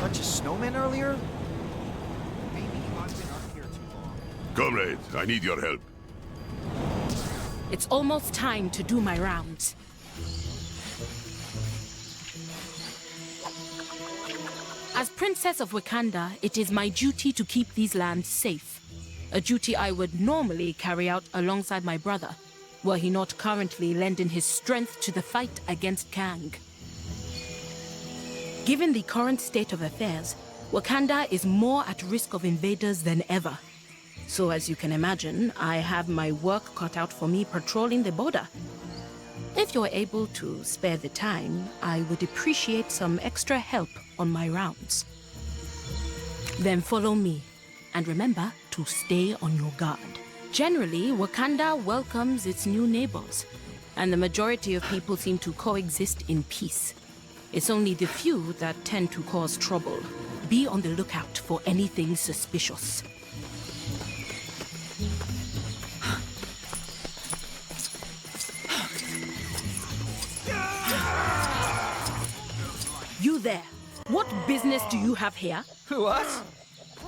bunch of snowmen earlier? Maybe I've been up here too long. Comrade, I need your help. It's almost time to do my rounds. As Princess of Wakanda, it is my duty to keep these lands safe. A duty I would normally carry out alongside my brother, were he not currently lending his strength to the fight against Kang. Given the current state of affairs, Wakanda is more at risk of invaders than ever. So as you can imagine, I have my work cut out for me patrolling the border. If you're able to spare the time, I would appreciate some extra help on my rounds. Then follow me, and remember to stay on your guard. Generally, Wakanda welcomes its new neighbors, and the majority of people seem to coexist in peace. It's only the few that tend to cause trouble. Be on the lookout for anything suspicious. You there. What business do you have here? Who, us?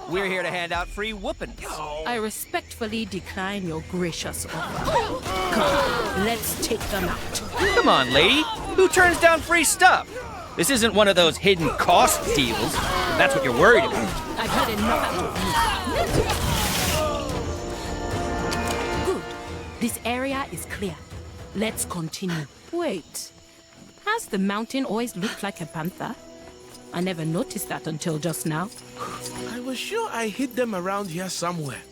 We're here to hand out free whoopings. I respectfully decline your gracious offer. Come, let's take them out. Come on, lady. Who turns down free stuff? This isn't one of those hidden cost deals. That's what you're worried about. I've had enough of you. Good. This area is clear. Let's continue. Wait. Has the mountain always looked like a panther? I never noticed that until just now. I was sure I hid them around here somewhere.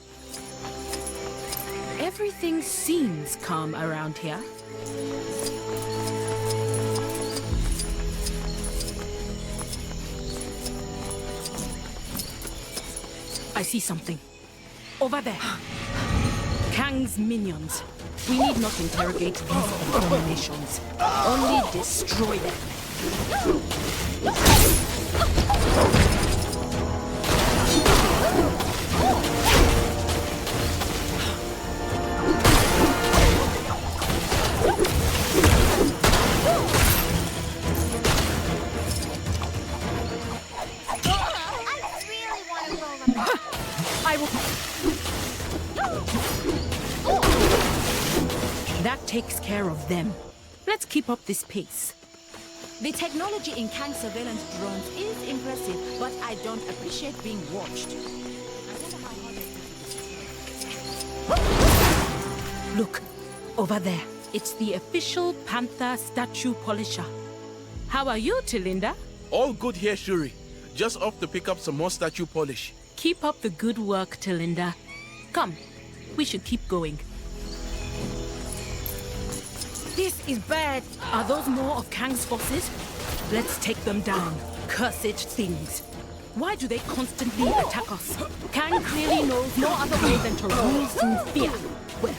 Everything seems calm around here. I see something. Over there. Kang's minions. We need not interrogate these abominations. Only destroy them. I will. That takes care of them. Let's keep up this pace. The technology in Kang's surveillance drones is impressive, but I don't appreciate being watched. Look, over there. It's the official Panther statue polisher. How are you, Tilinda? All good here, Shuri. Just off to pick up some more statue polish. Keep up the good work, Tilinda. Come, we should keep going. This is bad. Are those more of Kang's forces? Let's take them down. Cursed things. Why do they constantly attack us? Kang clearly knows no other way than to rule through fear. Well,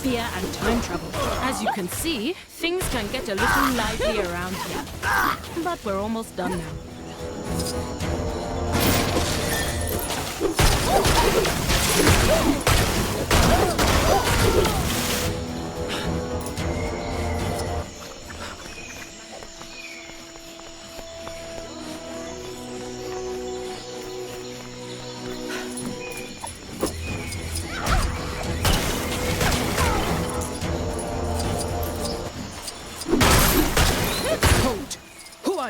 fear and time travel. As you can see, things can get a little lively around here. But we're almost done now.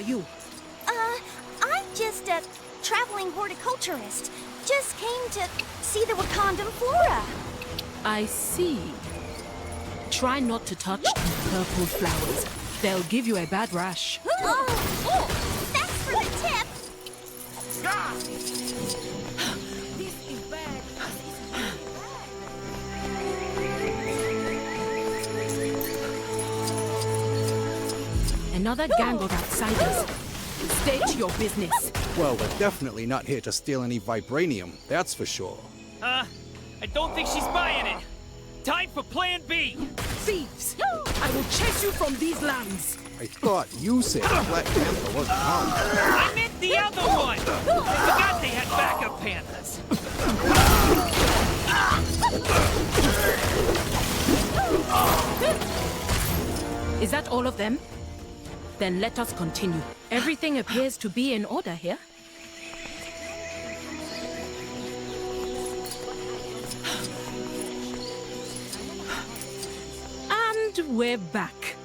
You? I'm just a traveling horticulturist. Just came to see the Wakandan flora. I see. Try not to touch the purple flowers. They'll give you a bad rash. Oh, thanks for the tip. This is bad. Another gang of outsiders. Stay to your business. Well, we're definitely not here to steal any vibranium, that's for sure. I don't think she's buying it. Time for Plan B. Thieves! I will chase you from these lands. I thought you said Black Panther wasn't harmed. I meant the other one. I forgot they had backup panthers. Is that all of them? Then let us continue. Everything appears to be in order here. we're back.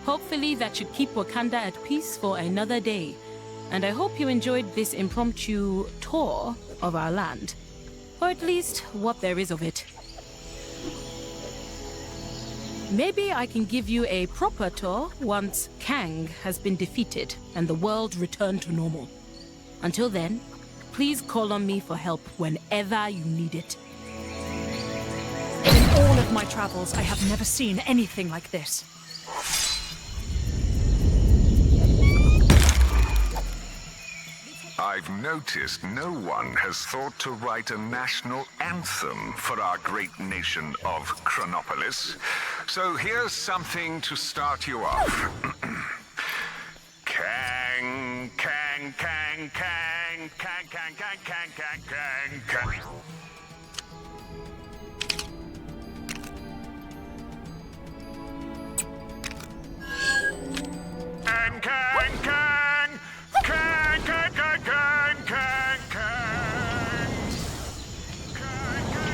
Hopefully that should keep Wakanda at peace for another day. And I hope you enjoyed this impromptu tour of our land. Or at least what there is of it. Maybe I can give you a proper tour once Kang has been defeated and the world returned to normal. Until then, please call on me for help whenever you need it. In all of my travels, I have never seen anything like this. I've noticed no one has thought to write a national anthem for our great nation of Chronopolis. So here's something to start you off. Kang, Kang, Kang, Kang, Kang, Kang, Kang, Kang, Kang, Kang, Kang. Kang, Kang, Kang, Kang, Kang, Kang, Kang, Kang, Kang. Kang, Kang,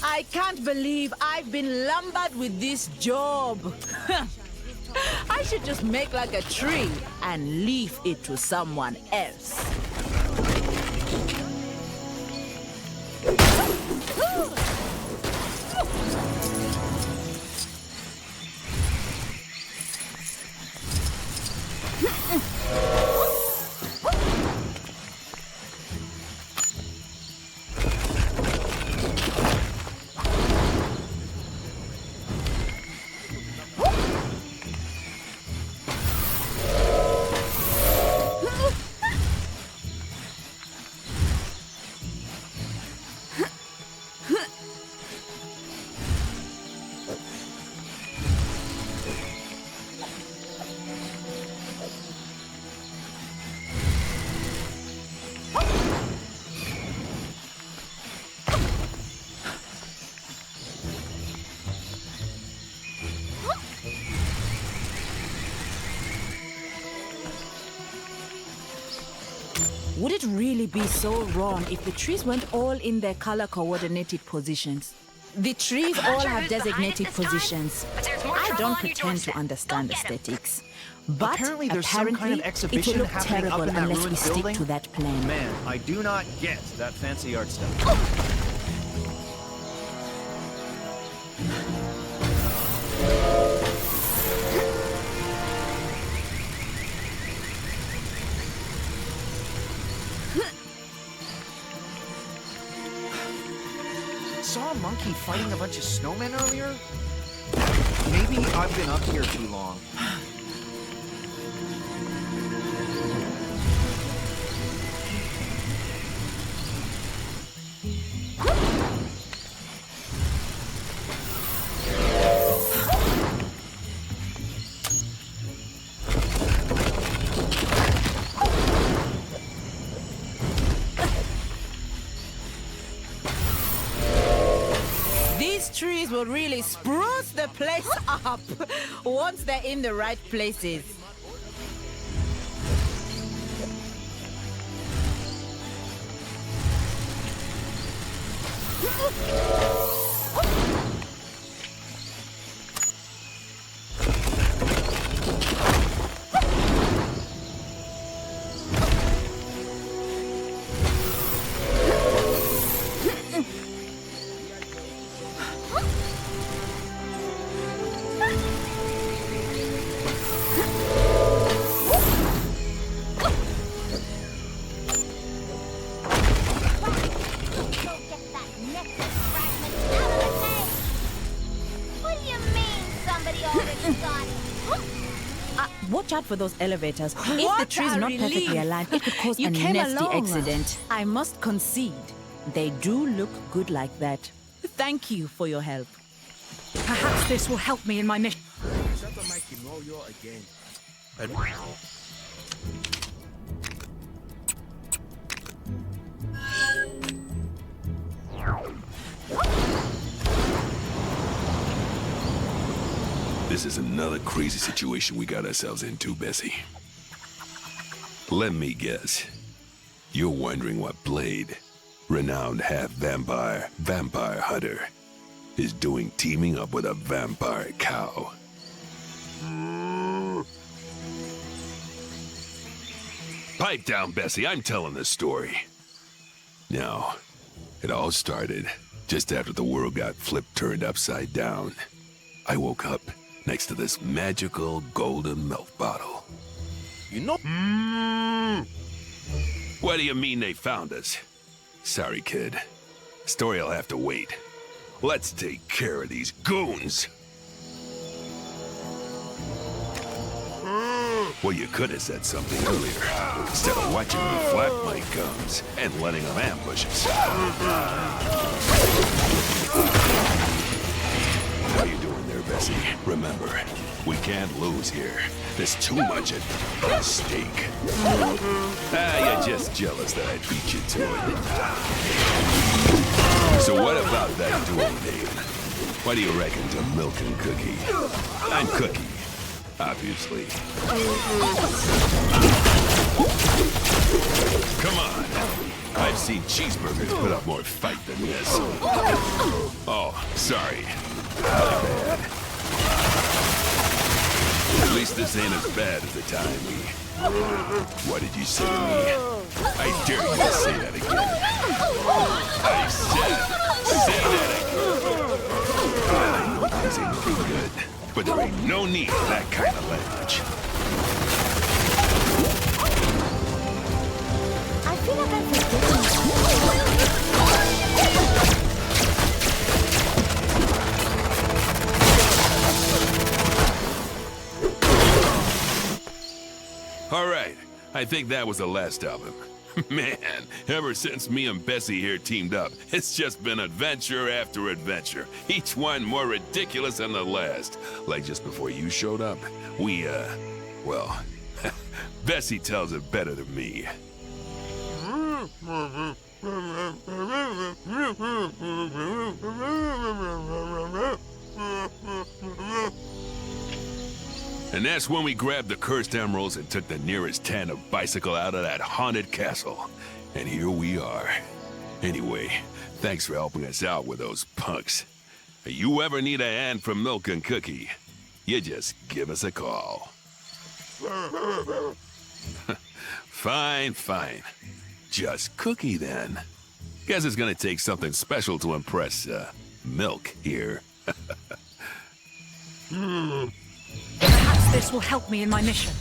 I can't believe I've been lumbered with this job. I should just make like a tree and leave it to someone else. Would it really be so wrong if the trees weren't all in their color-coordinated positions? The trees all have designated positions. I don't pretend to understand aesthetics, but Apparently there's some kind of it exhibition will look happening up terrible in that unless we ruined stick building. to that plan. Man, I do not get that fancy art stuff. Saw a monkey fighting a bunch of snowmen earlier? Maybe I've been up here too long. These trees will really spruce the place up once they're in the right places. Watch out for those elevators. If the tree's not perfectly aligned, it could cause a nasty accident. I must concede, they do look good like that. Thank you for your help. Perhaps this will help me in my mission. Again. This is another crazy situation we got ourselves into, Bessie. Let me guess. You're wondering what Blade, renowned half-vampire, vampire hunter, is doing teaming up with a vampire cow. Pipe down, Bessie. I'm telling the story. Now, it all started just after the world got turned upside down. I woke up next to this magical golden milk bottle. You know... What do you mean they found us? Sorry, kid. Story'll have to wait. Let's take care of these goons. Well, you could have said something earlier, instead of watching me flap my gums and letting them ambush us. How you doing there, Bessie? Remember, we can't lose here. There's too much at stake. You're just jealous that I beat you to it. So what about that duel name? What do you reckon to Milk and Cookie? I'm Cookie, obviously. Come on. I've seen cheeseburgers put up more fight than this. Oh, sorry. My bad. At least this ain't as bad as the time we... What did you say to me? I dare you to say that again. I said, say that again. I know things ain't looking good, but there ain't no need for that kind of language. I feel like I'm forgetting. All right, I think that was the last of them. Man, ever since me and Bessie here teamed up, it's just been adventure after adventure, each one more ridiculous than the last. Like just before you showed up, well, Bessie tells it better than me. And that's when we grabbed the cursed emeralds and took the nearest tandem bicycle out of that haunted castle. And here we are. Anyway, thanks for helping us out with those punks. If you ever need a hand from Milk and Cookie, you just give us a call. Fine, fine. Just Cookie then. Guess it's gonna take something special to impress, Milk here. Perhaps this will help me in my mission.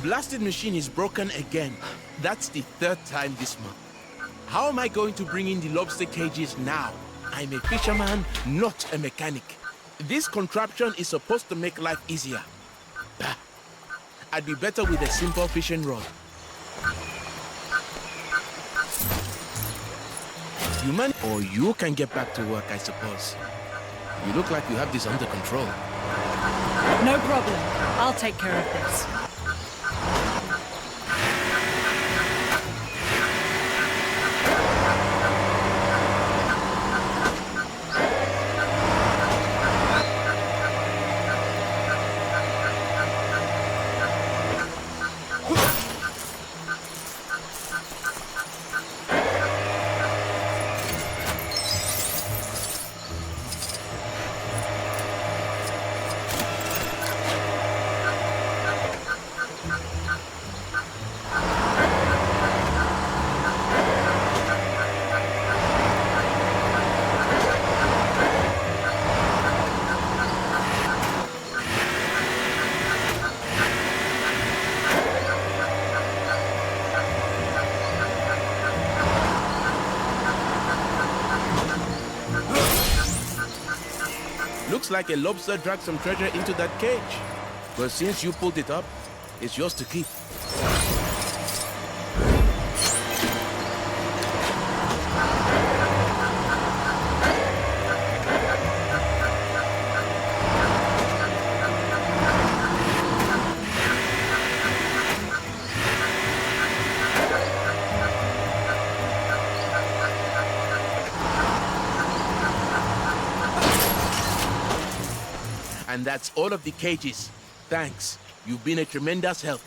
Blasted machine is broken again. That's the third time this month. How am I going to bring in the lobster cages now? I'm a fisherman, not a mechanic. This contraption is supposed to make life easier. Bah. I'd be better with a simple fishing rod. Or you can get back to work, I suppose. You look like you have this under control. No problem. I'll take care of this. Looks like a lobster dragged some treasure into that cage. But since you pulled it up, it's yours to keep. And that's all of the cages. Thanks. You've been a tremendous help.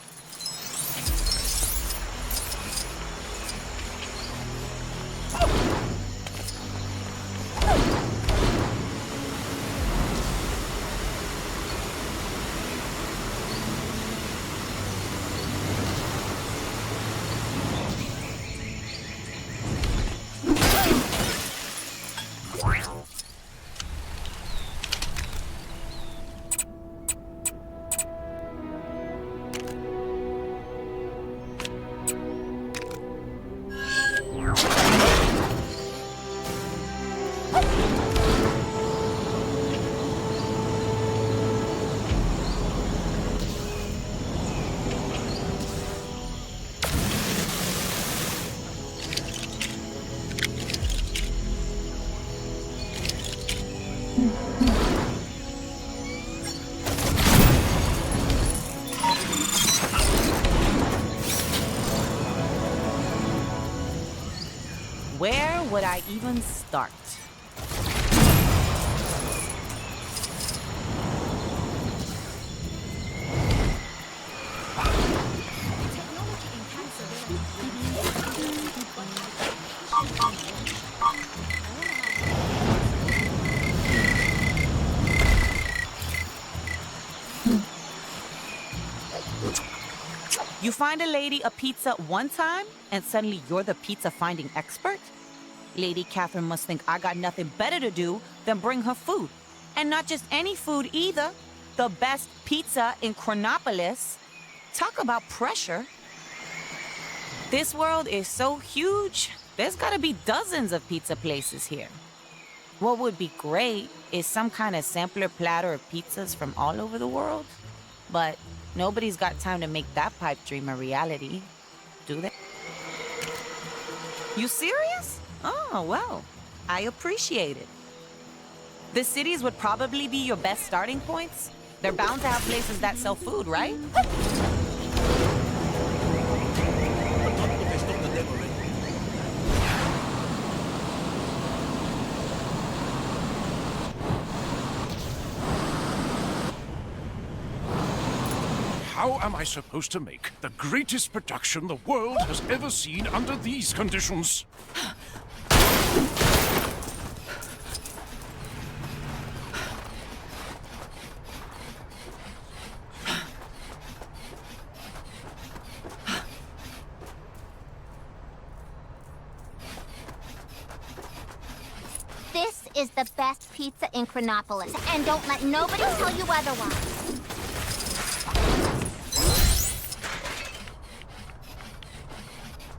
Where would I even start? You find a lady a pizza one time, and suddenly you're the pizza-finding expert? Lady Catherine must think I got nothing better to do than bring her food. And not just any food either. The best pizza in Chronopolis. Talk about pressure. This world is so huge, there's gotta be dozens of pizza places here. What would be great is some kind of sampler platter of pizzas from all over the world. But nobody's got time to make that pipe dream a reality, do they? You serious? Oh, well, I appreciate it. The cities would probably be your best starting points. They're bound to have places that sell food, right? How am I supposed to make the greatest production the world has ever seen under these conditions? This is the best pizza in Chronopolis, and don't let nobody tell you otherwise.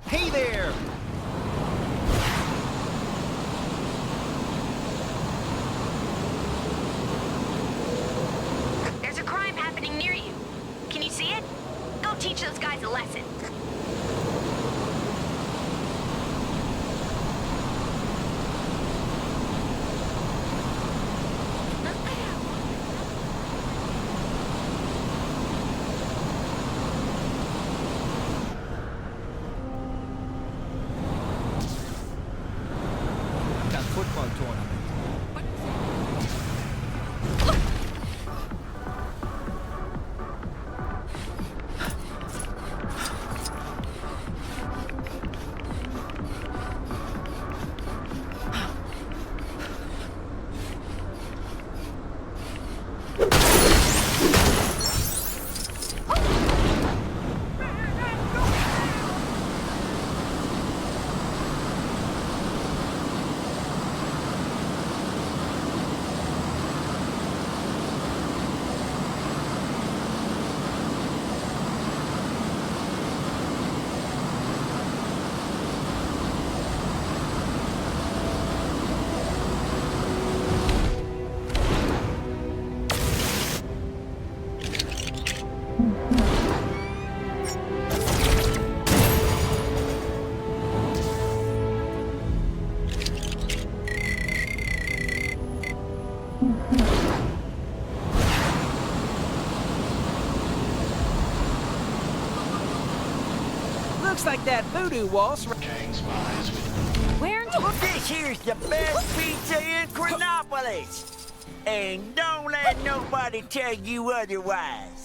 Hey there! There's a crime happening near you. Can you see it? Go teach those guys a lesson. Looks like that voodoo waltz. Where? This here's the best pizza in Chronopolis. And don't let nobody tell you otherwise.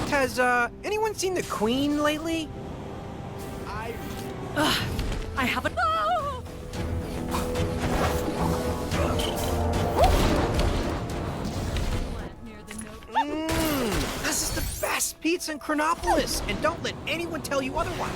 Has, anyone seen the Queen lately? I haven't. This is the best pizza in Chronopolis, and don't let anyone tell you otherwise.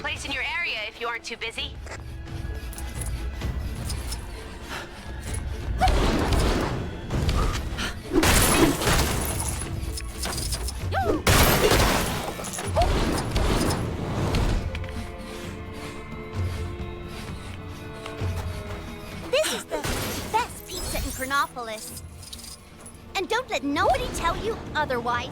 Place in your area if you aren't too busy. This is the best pizza in Chronopolis. And don't let nobody tell you otherwise.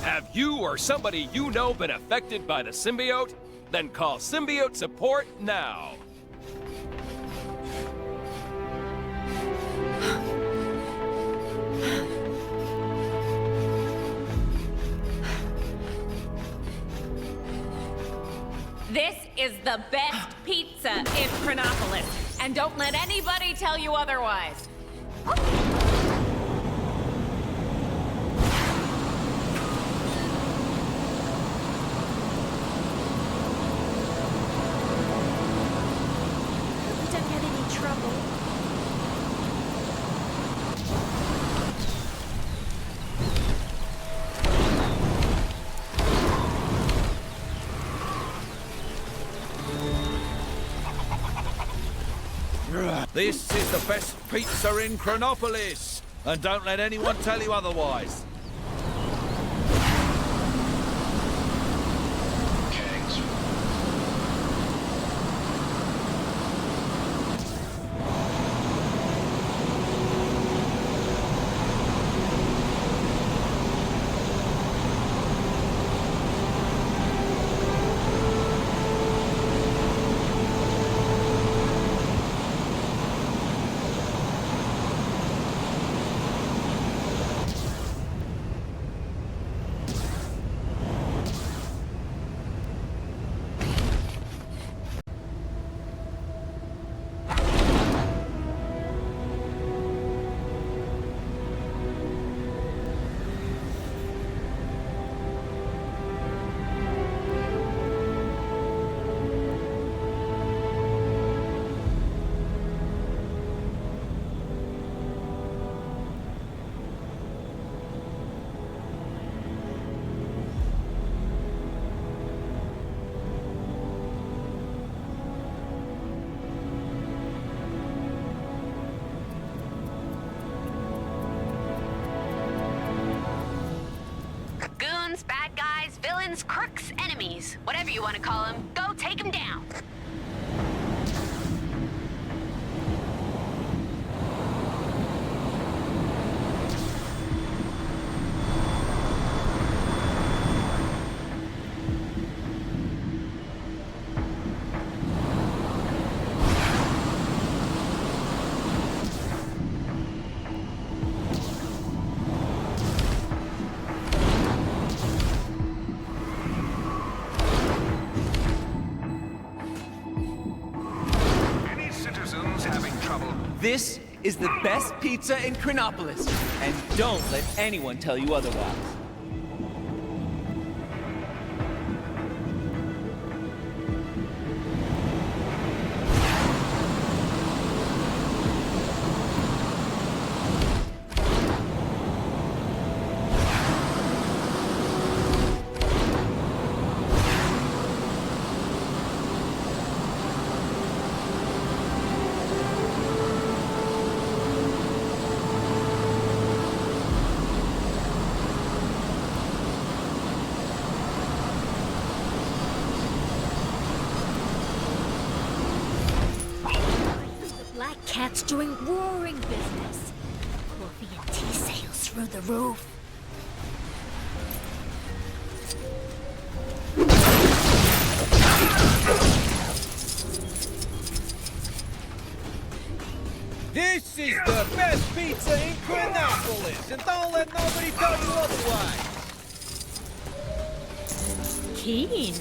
Have you or somebody you know been affected by the symbiote? Then call symbiote support now. This is the best pizza in Chronopolis, and don't let anybody tell you otherwise. This is the best pizza in Chronopolis, and don't let anyone tell you otherwise. Bad guys, villains, crooks, enemies, whatever you want to call them, go take them down. This is the best pizza in Chronopolis, and don't let anyone tell you otherwise. Cat's doing roaring business. Coffee and tea sales through the roof. This is the best pizza in Chronopolis, and don't let nobody tell you otherwise. Keen.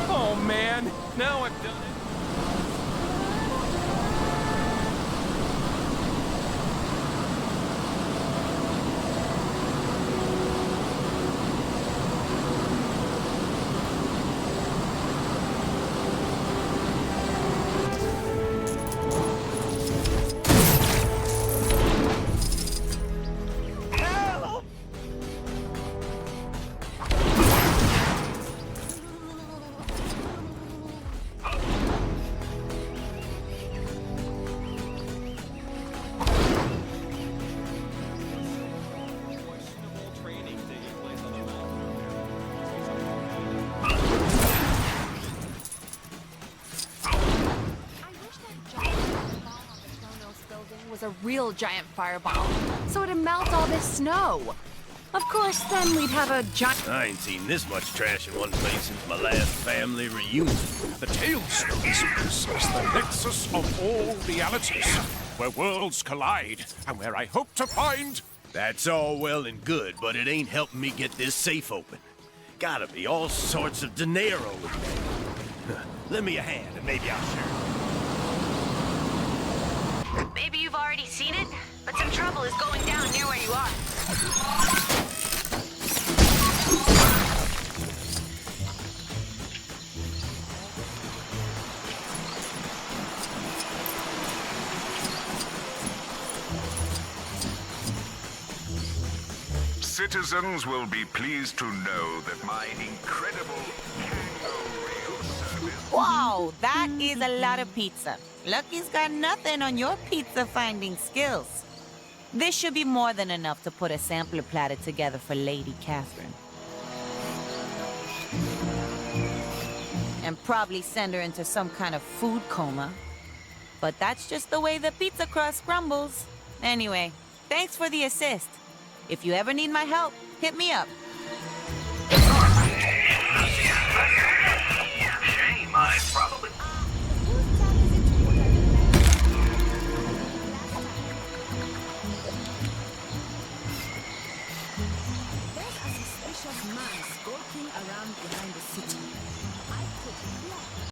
Oh man, now I've done it. Was a real giant fireball, so it'd melt all this snow. Of course, then we'd have a giant... I ain't seen this much trash in one place since my last family reunion. The tales of this place is the nexus of all realities, where worlds collide, and where I hope to find... That's all well and good, but it ain't helping me get this safe open. Gotta be all sorts of dinero in there. Lend me a hand, and maybe I'll share. Maybe you've already seen it, but some trouble is going down near where you are. Citizens will be pleased to know that my incredible rail service... Wow, that is a lot of pizza. Lucky's got nothing on your pizza-finding skills. This should be more than enough to put a sampler platter together for Lady Catherine. And probably send her into some kind of food coma. But that's just the way the pizza crust crumbles. Anyway, thanks for the assist. If you ever need my help, hit me up.